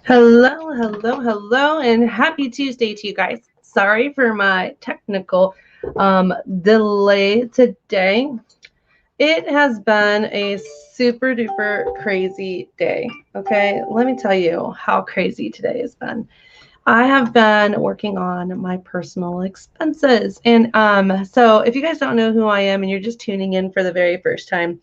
Hello, hello, hello, and happy Tuesday to you guys. Sorry for my technical delay today. It has been a super duper crazy day. Okay, let me tell you how crazy today has been. I have been working on my personal expenses. And so if you guys don't know who I am and you're just tuning in for the very first time,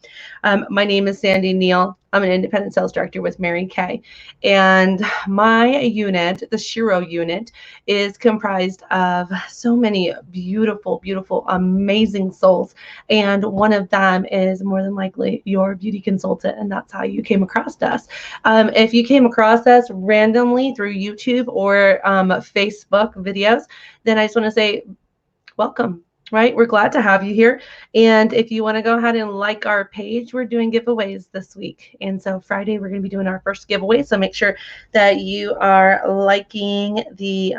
my name is Sandy Neal. I'm an independent sales director with Mary Kay. And my unit, the SHEro unit, is comprised of so many beautiful, beautiful, amazing souls. And one of them is more than likely your beauty consultant. And that's how you came across us. If you came across us randomly through YouTube or Facebook videos, then I just want to say welcome, right? We're glad to have you here. And if you want to go ahead and like our page, we're doing giveaways this week. And so Friday, we're going to be doing our first giveaway. So make sure that you are liking the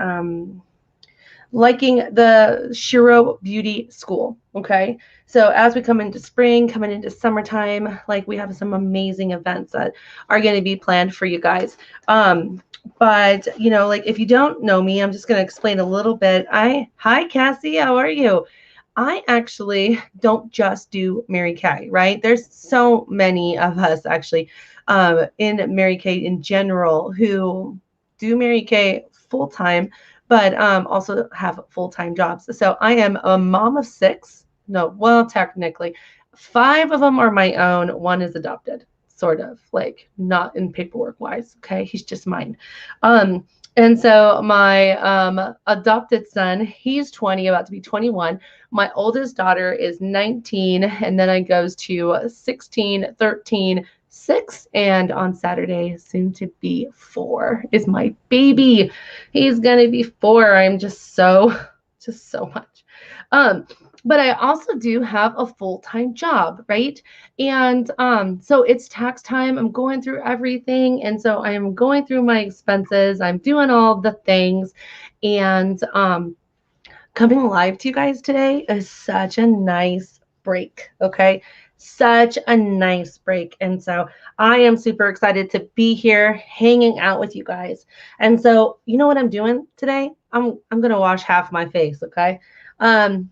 SHEro Beauty School. Okay. So as we come into spring, coming into summertime, like we have some amazing events that are going to be planned for you guys. But you know, like if you don't know me, I'm just going to explain a little bit. Hi Cassie, how are you? I actually don't just do Mary Kay, right? There's so many of us actually in Mary Kay in general who do Mary Kay full time, but also have full-time jobs. So I am a mom of 6. No, well, technically, 5 of them are my own. 1 is adopted, sort of, like not in paperwork wise. Okay, he's just mine. And so my adopted son, he's 20, about to be 21. My oldest daughter is 19, and then it goes to 16, 13, 6, and on Saturday, soon to be 4, is my baby. He's gonna be 4. I'm just so much. But I also do have a full-time job, right? And so it's tax time. I'm going through everything, and so I am going through my expenses. I'm doing all the things, and coming live to you guys today is such a nice break. Okay, such a nice break. And so I am super excited to be here hanging out with you guys. And so you know what I'm doing today? I'm gonna wash half my face. Okay. um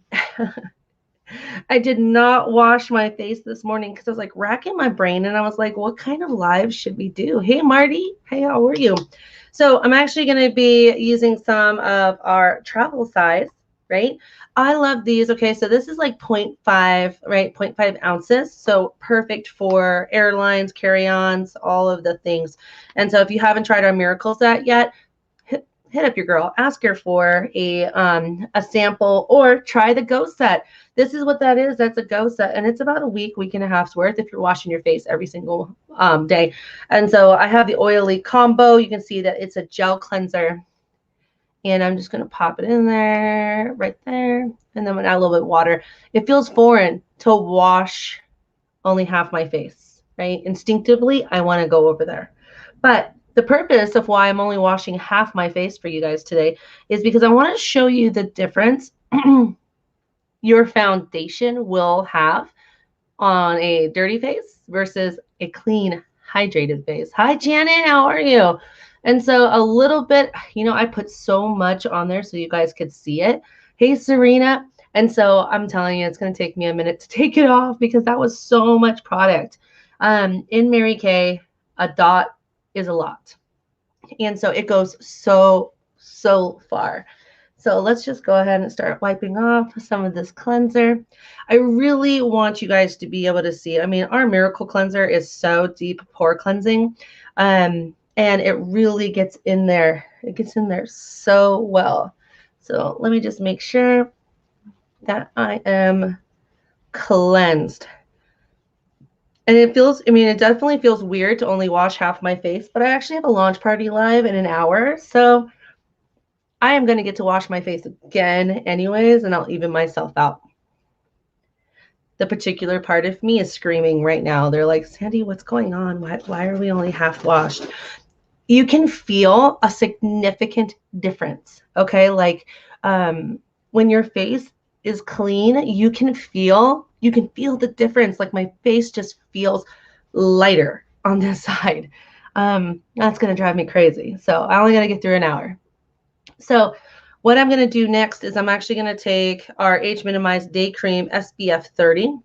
I did not wash my face this morning because I was like racking my brain, and I was like, what kind of live should we do? Hey Marty, hey, how are you? So I'm actually going to be using some of our travel size, right? I love these. Okay, so this is like 0.5, right? 0.5 ounces. So perfect for airlines, carry-ons, all of the things. And so if you haven't tried our miracle set yet, hit up your girl, ask her for a sample, or try the Go set. This is what that is. That's a Go set, and it's about a week and a half's worth if you're washing your face every single day. And so I have the oily combo. You can see that it's a gel cleanser, and I'm just going to pop it in there, right there, and then I'm going to add a little bit of water. It feels foreign to wash only half my face, right? Instinctively, I want to go over there, but the purpose of why I'm only washing half my face for you guys today is because I want to show you the difference your foundation will have on a dirty face versus a clean, hydrated face. Hi, Janet. How are you? And so a little bit, you know, I put so much on there so you guys could see it. Hey, Serena. And so I'm telling you, it's going to take me a minute to take it off because that was so much product. In Mary Kay, a dot is a lot. And so it goes so far. So let's just go ahead and start wiping off some of this cleanser. I really want you guys to be able to see. I mean, our miracle cleanser is so deep pore cleansing. And it really gets in there. It gets in there so well. So let me just make sure that I am cleansed. And it feels, I mean, it definitely feels weird to only wash half my face, but I actually have a launch party live in an hour. So I am going to get to wash my face again anyways, and I'll even myself out. The particular part of me is screaming right now. They're like, Sandy, what's going on? Why are we only half washed? You can feel a significant difference, okay? Like when your face is clean, you can feel the difference. Like my face just feels lighter on this side. That's going to drive me crazy. So I only got to get through an hour. So what I'm going to do next is I'm actually going to take our Age Minimized Day Cream SPF 30.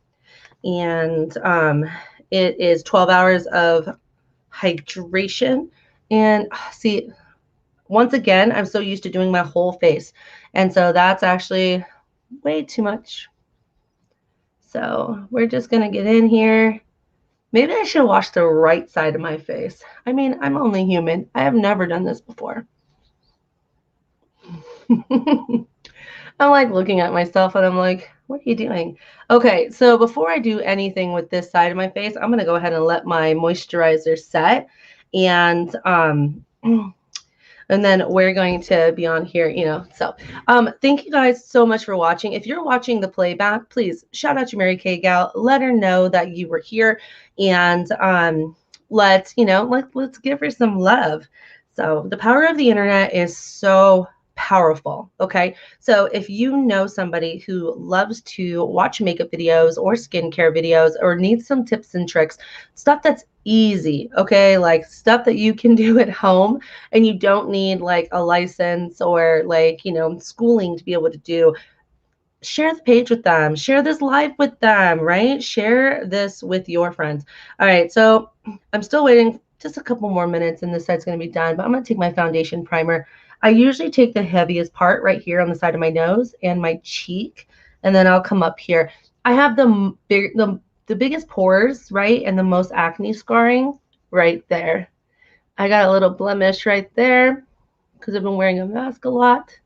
And it is 12 hours of hydration. And see, once again, I'm so used to doing my whole face. And so that's actually way too much. So we're just going to get in here. Maybe I should wash the right side of my face. I mean, I'm only human. I have never done this before. I'm like looking at myself and I'm like, what are you doing? Okay, so before I do anything with this side of my face, I'm going to go ahead and let my moisturizer set. And then we're going to be on here, you know. So thank you guys so much for watching. If you're watching the playback, please shout out to Mary Kay Gal. Let her know that you were here, and let's give her some love. So the power of the internet is so powerful. Okay, so if you know somebody who loves to watch makeup videos or skincare videos or needs some tips and tricks, stuff that's easy, okay, like stuff that you can do at home and you don't need like a license or like, you know, schooling to be able to do, share the page with them, share this live with them, right? Share this with your friends. All right, so I'm still waiting just a couple more minutes and this side's going to be done, but I'm going to take my foundation primer. I usually take the heaviest part right here on the side of my nose and my cheek, and then I'll come up here. I have the biggest pores, right, and the most acne scarring right there. I got a little blemish right there because I've been wearing a mask a lot.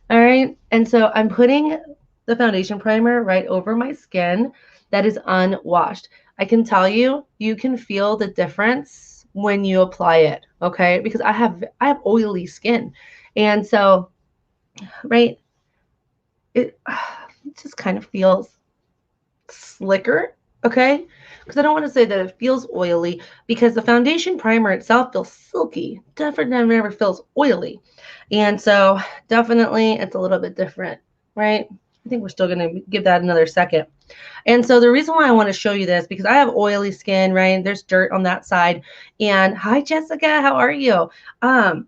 All right, and so I'm putting the foundation primer right over my skin that is unwashed. I can tell you, you can feel the difference when you apply it, okay? Because I have oily skin. And so, right, it just kind of feels slicker, okay? Because I don't want to say that it feels oily because the foundation primer itself feels silky. Definitely never feels oily. And so definitely it's a little bit different, right? I think we're still going to give that another second. And so the reason why I want to show you this, because I have oily skin, right? There's dirt on that side. And hi, Jessica, how are you? And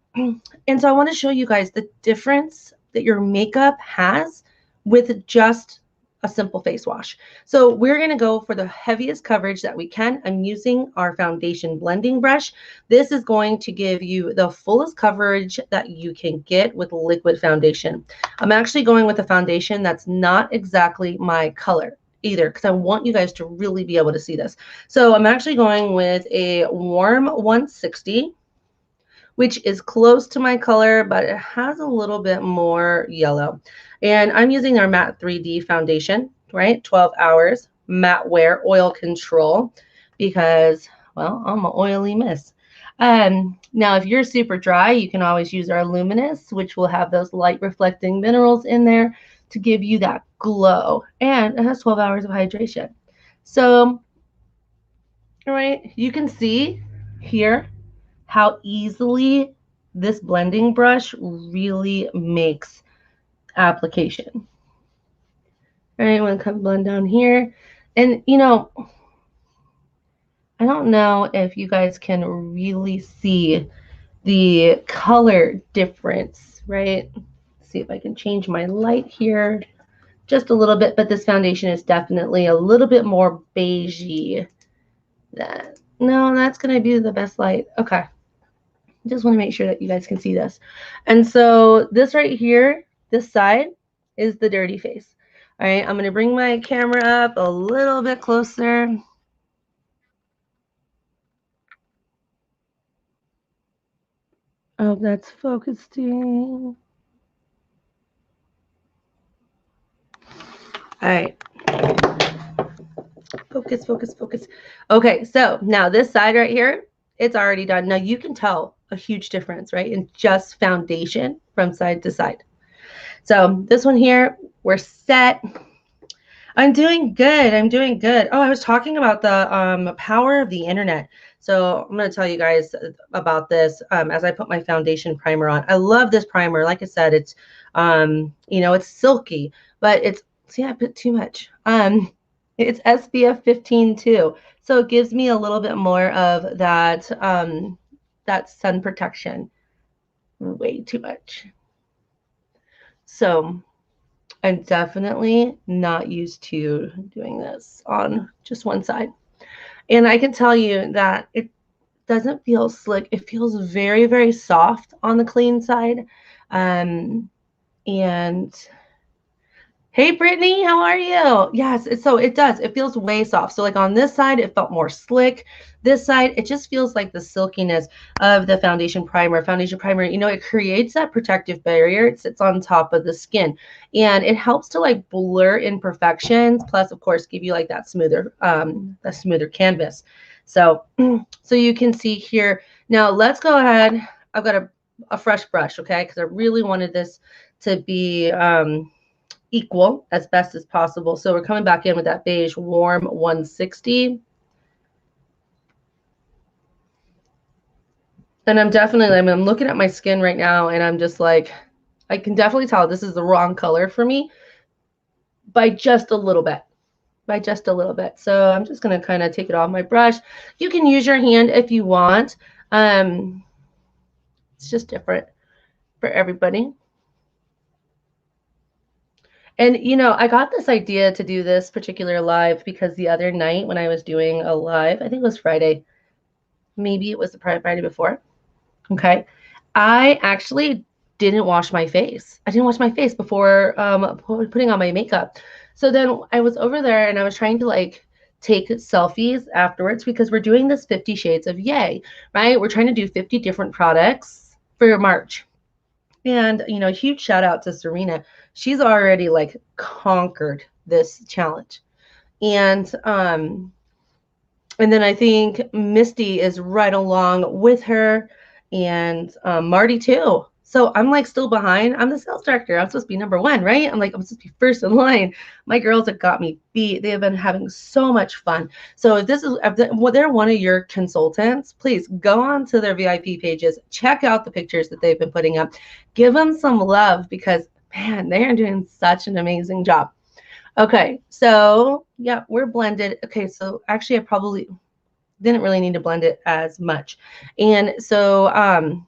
so I want to show you guys the difference that your makeup has with just a simple face wash. So we're going to go for the heaviest coverage that we can. I'm using our foundation blending brush. This is going to give you the fullest coverage that you can get with liquid foundation. I'm actually going with a foundation that's not exactly my color either, because I want you guys to really be able to see this. So I'm actually going with a warm 160, which is close to my color, but it has a little bit more yellow. And I'm using our Matte 3D foundation, right? 12 hours, matte wear, oil control, because, well, I'm an oily miss. Now, if you're super dry, you can always use our Luminous, which will have those light reflecting minerals in there to give you that glow. And it has 12 hours of hydration. So, all right, you can see here how easily this blending brush really makes application. All right, I'm going to come blend down here. And, you know, I don't know if you guys can really see the color difference, right? Let's see if I can change my light here just a little bit, but this foundation is definitely a little bit more beigey. No, that's going to be the best light. Okay. Just want to make sure that you guys can see this. And so this right here, this side is the dirty face. All right, I'm going to bring my camera up a little bit closer. Oh, that's focusing. All right. Focus, focus, focus. Okay, so now this side right here, it's already done. Now you can tell a huge difference, right, in just foundation from side to side. So this one here, we're set. I'm doing good. I'm doing good. Oh, I was talking about the power of the internet. So I'm going to tell you guys about this as I put my foundation primer on. I love this primer. Like I said, it's, you know, it's silky, but it's, see, I put too much. It's SPF 15 too. So it gives me a little bit more of that that sun protection way too much. So I'm definitely not used to doing this on just one side. And I can tell you that it doesn't feel slick. It feels very, very soft on the clean side. And hey, Brittany, how are you? Yes, so it does. It feels way soft. So like on this side, it felt more slick. This side, it just feels like the silkiness of the foundation primer. Foundation primer, you know, it creates that protective barrier. It sits on top of the skin, and it helps to like blur imperfections. Plus, of course, give you like that smoother canvas. So, so you can see here. Now let's go ahead. I've got a fresh brush, okay? Because I really wanted this to be equal as best as possible. So we're coming back in with that beige warm 160. And I'm looking at my skin right now and I'm just like, I can definitely tell this is the wrong color for me by just a little bit. By just a little bit. So I'm just going to kind of take it off my brush. You can use your hand if you want. It's just different for everybody. And, you know, I got this idea to do this particular live because the other night when I was doing a live, I think it was Friday, maybe it was the Friday before, okay, I actually didn't wash my face. I didn't wash my face before putting on my makeup. So then I was over there and I was trying to like take selfies afterwards because we're doing this 50 Shades of Yay, right? We're trying to do 50 different products for March. And, you know, huge shout out to Serena. She's already like conquered this challenge. And then I think Misty is right along with her, and Marty too. So I'm like still behind. I'm the sales director. I'm supposed to be number one, right? I'm like, I'm supposed to be first in line. My girls have got me beat. They have been having so much fun. So if they're one of your consultants, please go on to their VIP pages, check out the pictures that they've been putting up, give them some love because man, they are doing such an amazing job. Okay, so yeah, we're blended. Okay, so actually I probably didn't really need to blend it as much. And so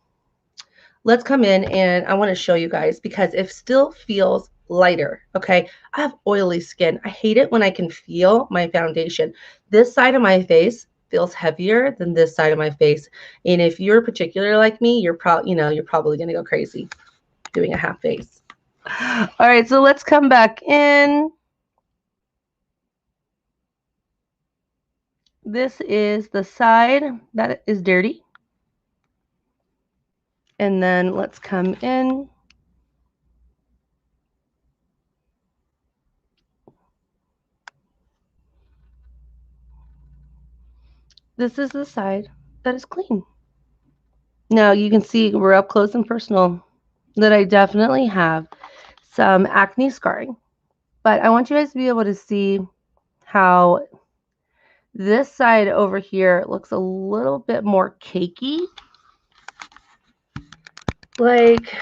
let's come in and I want to show you guys because it still feels lighter. Okay, I have oily skin. I hate it when I can feel my foundation. This side of my face feels heavier than this side of my face. And if you're particular like me, you're probably going to go crazy doing a half face. All right, so let's come back in. This is the side that is dirty. And then let's come in. This is the side that is clean. Now you can see we're up close and personal that I definitely have some acne scarring. But I want you guys to be able to see how this side over here looks a little bit more cakey. Like,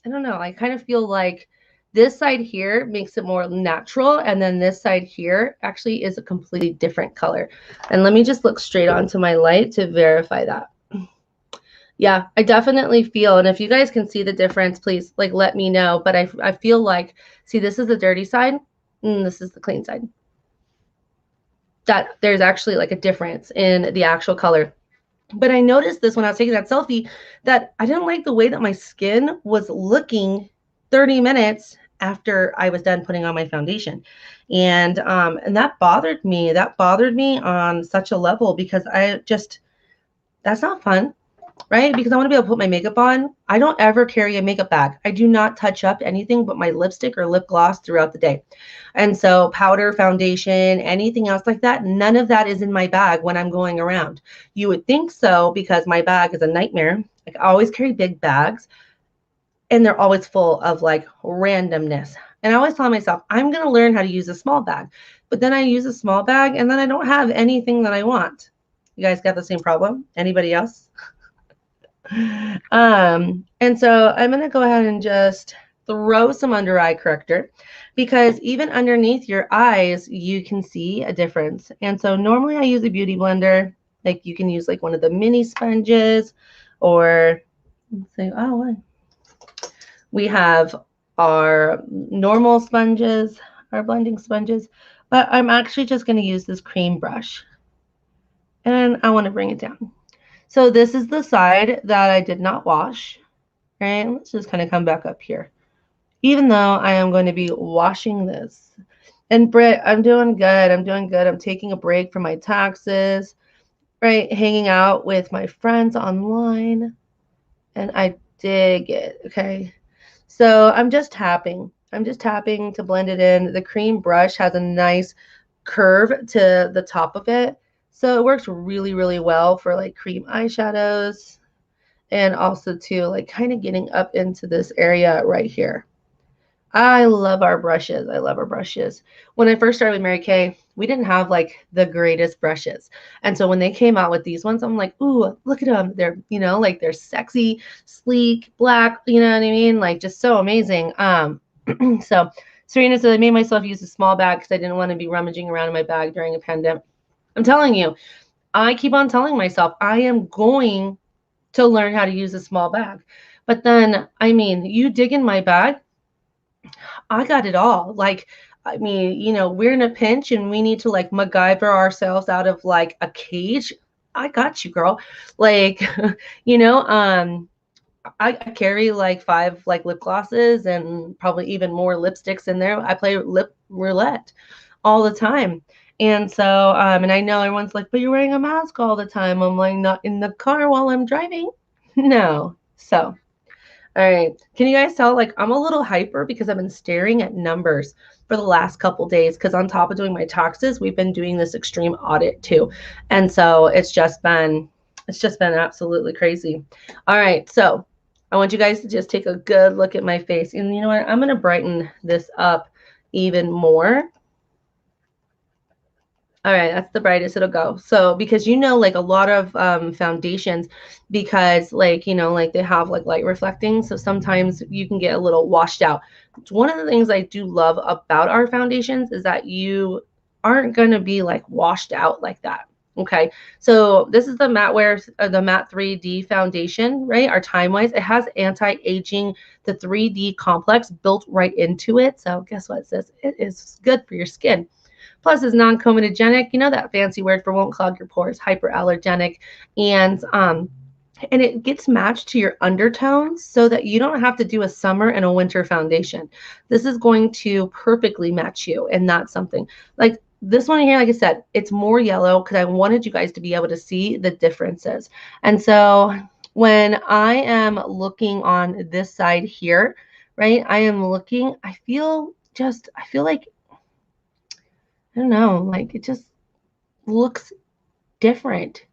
I don't know, I kind of feel like this side here makes it more natural, and then this side here actually is a completely different color. And let me just look straight onto my light to verify that. Yeah, I definitely feel, and if you guys can see the difference, please like let me know. But I feel like, see, this is the dirty side, and this is the clean side. That there's actually like a difference in the actual color. But I noticed this when I was taking that selfie that I didn't like the way that my skin was looking 30 minutes after I was done putting on my foundation. And that bothered me. That bothered me on such a level because that's not fun, right? Because I want to be able to put my makeup on. I don't ever carry a makeup bag. I do not touch up anything but my lipstick or lip gloss throughout the day. And so powder, foundation, anything else like that, none of that is in my bag when I'm going around. You would think so because my bag is a nightmare. Like, I always carry big bags and they're always full of like randomness. And I always tell myself, I'm going to learn how to use a small bag. But then I use a small bag and then I don't have anything that I want. You guys got the same problem? Anybody else? And so I'm going to go ahead and just throw some under eye corrector because even underneath your eyes, you can see a difference. And so normally I use a beauty blender. Like you can use like one of the mini sponges, or say, oh, what? We have our normal sponges, our blending sponges, but I'm actually just going to use this cream brush, and I want to bring it down. So this is the side that I did not wash, right? Let's just kind of come back up here. Even though I am going to be washing this. And Britt, I'm doing good. I'm doing good. I'm taking a break from my taxes, right? Hanging out with my friends online. And I dig it, okay? So I'm just tapping. I'm just tapping to blend it in. The cream brush has a nice curve to the top of it. So it works really, really well for like cream eyeshadows, and also too like kind of getting up into this area right here. I love our brushes. I love our brushes. When I first started with Mary Kay, we didn't have like the greatest brushes. And so when they came out with these ones, I'm like, ooh, look at them. They're, you know, like they're sexy, sleek, black, you know what I mean? Like just so amazing. So Serena said I made myself use a small bag because I didn't want to be rummaging around in my bag during a pandemic. I'm telling you, I keep on telling myself I am going to learn how to use a small bag. But then, I mean, you dig in my bag, I got it all. Like, I mean, you know, we're in a pinch and we need to like MacGyver ourselves out of like a cage. I got you, girl. Like, you know, I carry like 5 like lip glosses and probably even more lipsticks in there. I play lip roulette all the time. And so, and I know everyone's like, but you're wearing a mask all the time. I'm like, not in the car while I'm driving. No. So, all right. Can you guys tell, like, I'm a little hyper because I've been staring at numbers for the last couple days, because on top of doing my taxes, we've been doing this extreme audit too. And so it's just been absolutely crazy. All right. So I want you guys to just take a good look at my face. And you know what? I'm going to brighten this up even more. All right, that's the brightest it'll go. So because you know, like a lot of foundations, because like, you know, like they have like light reflecting. So sometimes you can get a little washed out. One of the things I do love about our foundations is that you aren't going to be like washed out like that. Okay, so this is the the Matte 3D foundation, right? Our Time-Wise. It has anti-aging, the 3D complex built right into it. So guess what it says? It is good for your skin. Plus, is non-comedogenic. You know that fancy word for won't clog your pores, hyperallergenic, and it gets matched to your undertones so that you don't have to do a summer and a winter foundation. This is going to perfectly match you, and that's something like this one here. Like I said, it's more yellow because I wanted you guys to be able to see the differences. And so when I am looking on this side here, right, I am looking, I feel like, I don't know, like it just looks different.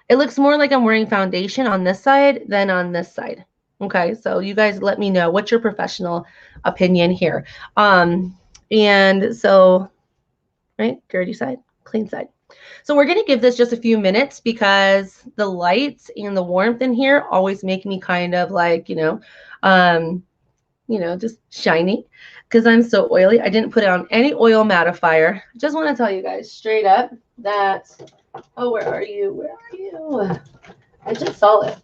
It looks more like I'm wearing foundation on this side than on this side. Okay, so you guys let me know what's your professional opinion here. And so, right, dirty side, clean side. So we're gonna give this just a few minutes because the lights and the warmth in here always make me kind of like, just shiny because I'm so oily. I didn't put on any oil mattifier. Just want to tell you guys straight up that, oh, where are you? Where are you? I just saw it.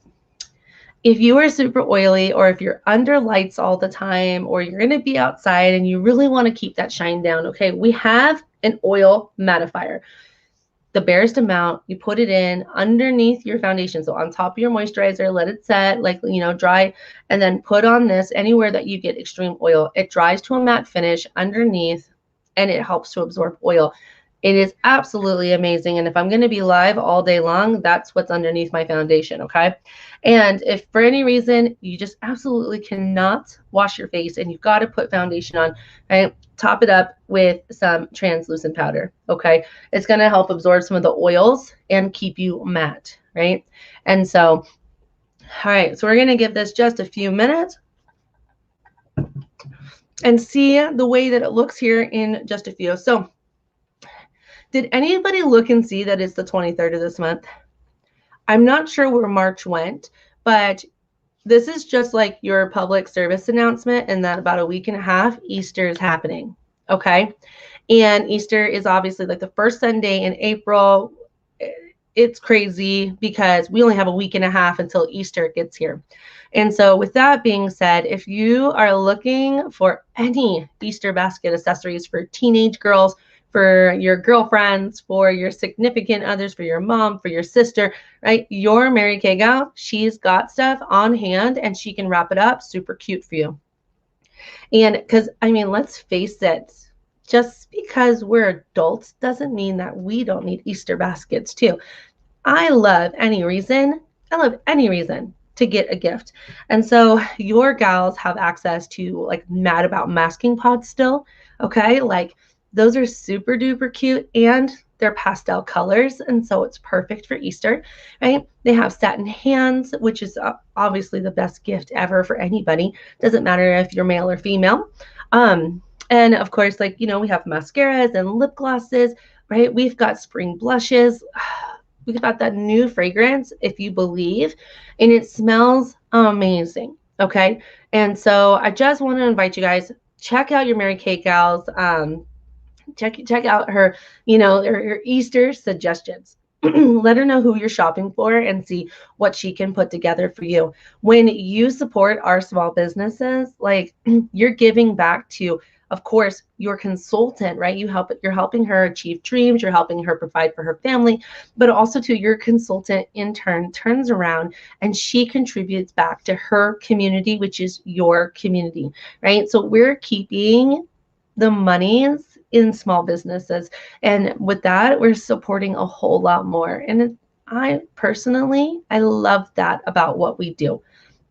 If you are super oily, or if you're under lights all the time, or you're going to be outside and you really want to keep that shine down, okay, we have an oil mattifier. The barest amount, you put it in underneath your foundation. So on top of your moisturizer, let it set, like, dry, and then put on this anywhere that you get extreme oil. It dries to a matte finish underneath, and it helps to absorb oil. It is absolutely amazing. And if I'm going to be live all day long, that's what's underneath my foundation, okay? And if for any reason you just absolutely cannot wash your face and you've got to put foundation on, right? Top it up with some translucent powder, okay? It's going to help absorb some of the oils and keep you matte, right? And so, all right, so we're going to give this just a few minutes and see the way that it looks here in just a few. So did anybody look and see that it's the 23rd of this month? I'm not sure where March went, but this is just like your public service announcement, and that about a week and a half, Easter is happening, okay? And Easter is obviously like the first Sunday in April. it's crazy because we only have a week and a half until Easter gets here. And so with that being said, if you are looking for any Easter basket accessories for teenage girls, for your girlfriends, for your significant others, for your mom, for your sister, right? Your Mary Kay gal, she's got stuff on hand and she can wrap it up super cute for you. And because, I mean, let's face it, just because we're adults doesn't mean that we don't need Easter baskets too. I love any reason to get a gift. And so your gals have access to like Mad About masking pods still. Okay. Like those are super duper cute and they're pastel colors. And so it's perfect for Easter, right? They have satin hands, which is obviously the best gift ever for anybody. Doesn't matter if you're male or female. And of course, like, you know, we have mascaras and lip glosses, right? We've got spring blushes. We've got that new fragrance, If You Believe, and it smells amazing. Okay. And so I just want to invite you guys, check out your Mary Kay gals. Check out her, you know, her Easter suggestions. Let her know who you're shopping for and see what she can put together for you. When you support our small businesses, like you're giving back to, of course, your consultant, right? You're helping her achieve dreams, you're helping her provide for her family, but also to your consultant in turn turns around and she contributes back to her community, which is your community, right? So we're keeping the monies in small businesses. And with that, we're supporting a whole lot more. And I personally, I love that about what we do.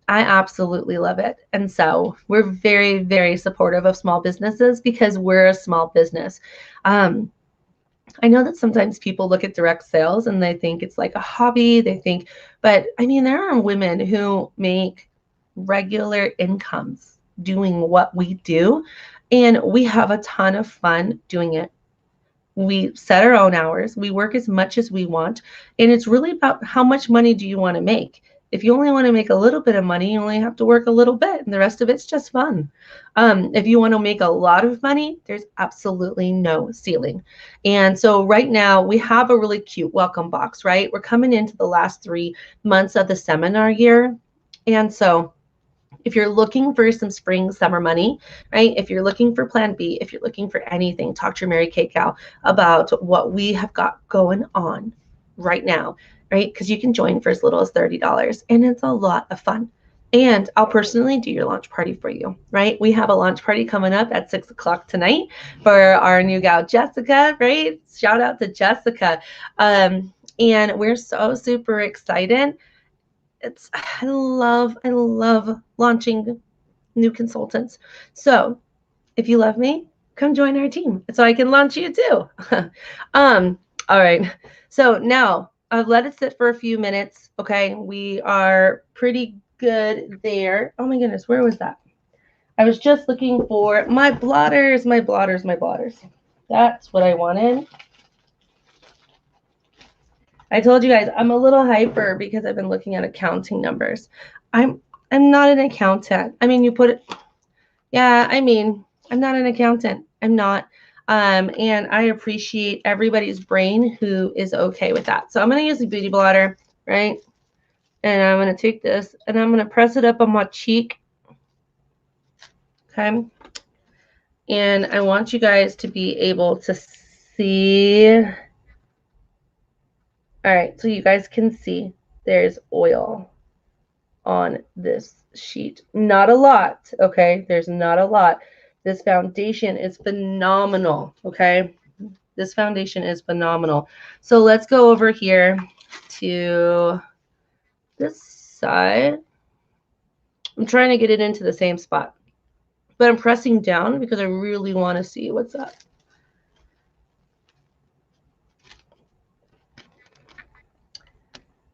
I absolutely love it. And so we're very, very supportive of small businesses because we're a small business. I know that sometimes people look at direct sales and they think it's like a hobby. But I mean, there are women who make regular incomes doing what we do. And we have a ton of fun doing it. We set our own hours. We work as much as we want. And it's really about how much money do you want to make? If you only want to make a little bit of money, you only have to work a little bit, and the rest of it's just fun. If you want to make a lot of money, there's absolutely no ceiling. And so right now we have a really cute welcome box, right? We're coming into the last 3 months of the seminar year. And so if you're looking for some spring, summer money, right? If you're looking for plan B, if you're looking for anything, talk to your Mary Kay gal about what we have got going on right now, right? Because you can join for as little as $30 and it's a lot of fun. And I'll personally do your launch party for you, right? We have a launch party coming up at 6 o'clock tonight for our new gal, Jessica, right? Shout out to Jessica. And we're so super excited. I love launching new consultants. So if you love me, come join our team so I can launch you too. All right. So now I've let it sit for a few minutes. Okay. We are pretty good there. Oh my goodness. Where was that? I was just looking for my blotters. That's what I wanted. I told you guys I'm a little hyper because I've been looking at accounting numbers. I'm not an accountant. I mean, you put it, yeah, I mean, I'm not an accountant. I'm not. And I appreciate everybody's brain who is okay with that. So I'm going to use the beauty blotter, right? And I'm going to take this and I'm going to press it up on my cheek. Okay. And I want you guys to be able to see. All right, so you guys can see there's oil on this sheet. Not a lot, okay? There's not a lot. This foundation is phenomenal, okay? This foundation is phenomenal. So let's go over here to this side. I'm trying to get it into the same spot, but I'm pressing down because I really want to see what's up.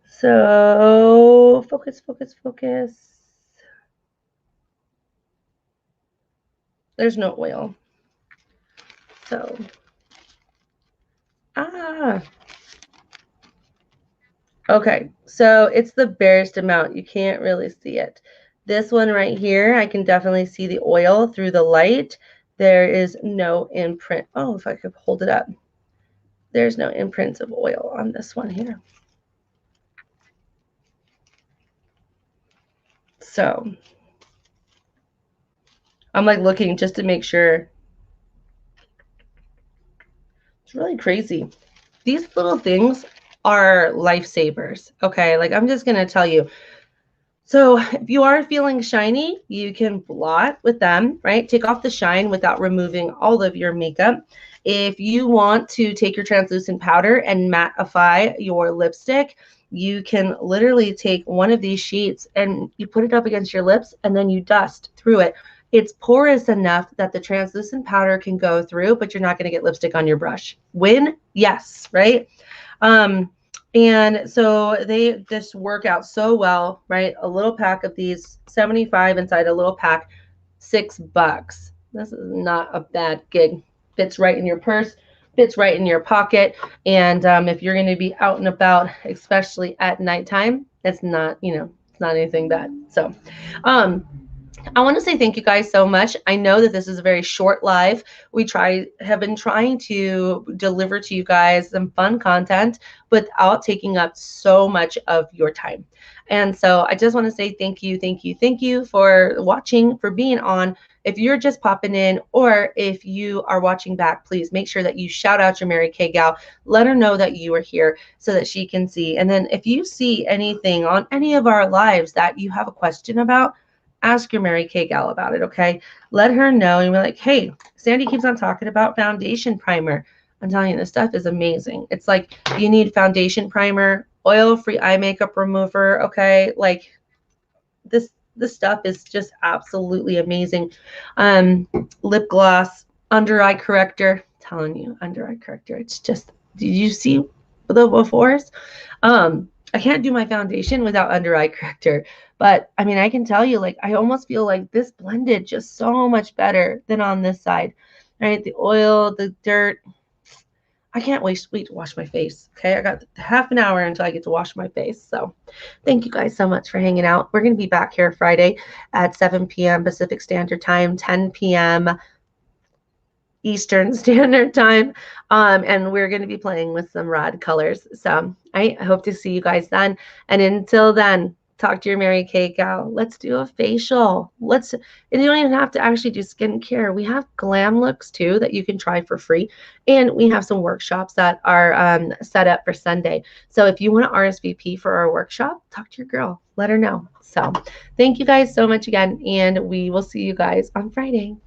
So focus. There's no oil. So, okay. So it's the barest amount. You can't really see it. This one right here, I can definitely see the oil through the light. There is no imprint. Oh, if I could hold it up. There's no imprints of oil on this one here. So I'm like looking just to make sure. It's really crazy. These little things are lifesavers. Okay, like I'm just gonna tell you. So if you are feeling shiny, you can blot with them, right? Take off the shine without removing all of your makeup. If you want to take your translucent powder and mattify your lipstick, you can literally take one of these sheets and you put it up against your lips and then you dust through it. It's porous enough that the translucent powder can go through, but you're not going to get lipstick on your brush. Win? Yes, right? And so they just work out so well, right? A little pack of these, 75 inside a little pack, $6. This is not a bad gig. Fits right in your purse, fits right in your pocket. And if you're going to be out and about, especially at nighttime, it's not, it's not anything bad. So, I want to say thank you guys so much. I know that this is a very short live. We have been trying to deliver to you guys some fun content without taking up so much of your time. And so I just want to say thank you for watching, for being on. If you're just popping in or if you are watching back, please make sure that you shout out your Mary Kay gal. Let her know that you are here so that she can see. And then if you see anything on any of our lives that you have a question about, ask your Mary Kay gal about it, okay? Let her know and be like, hey, Sandy keeps on talking about foundation primer. I'm telling you, this stuff is amazing. It's like you need foundation primer, oil-free eye makeup remover, okay? Like this stuff is just absolutely amazing. Lip gloss, under eye corrector. I'm telling you, under eye corrector. It's just, did you see the befores? I can't do my foundation without under eye corrector. But I mean, I can tell you, like, I almost feel like this blended just so much better than on this side, right? The oil, the dirt. I can't wait to wash my face. Okay, I got half an hour until I get to wash my face. So thank you guys so much for hanging out. We're going to be back here Friday at 7 p.m. Pacific Standard Time, 10 p.m. Eastern Standard Time. And we're going to be playing with some rad colors. So I hope to see you guys then. And until then, talk to your Mary Kay gal. Let's do a facial. And you don't even have to actually do skincare. We have glam looks too that you can try for free. And we have some workshops that are set up for Sunday. So if you want to RSVP for our workshop, talk to your girl. Let her know. So thank you guys so much again. And we will see you guys on Friday.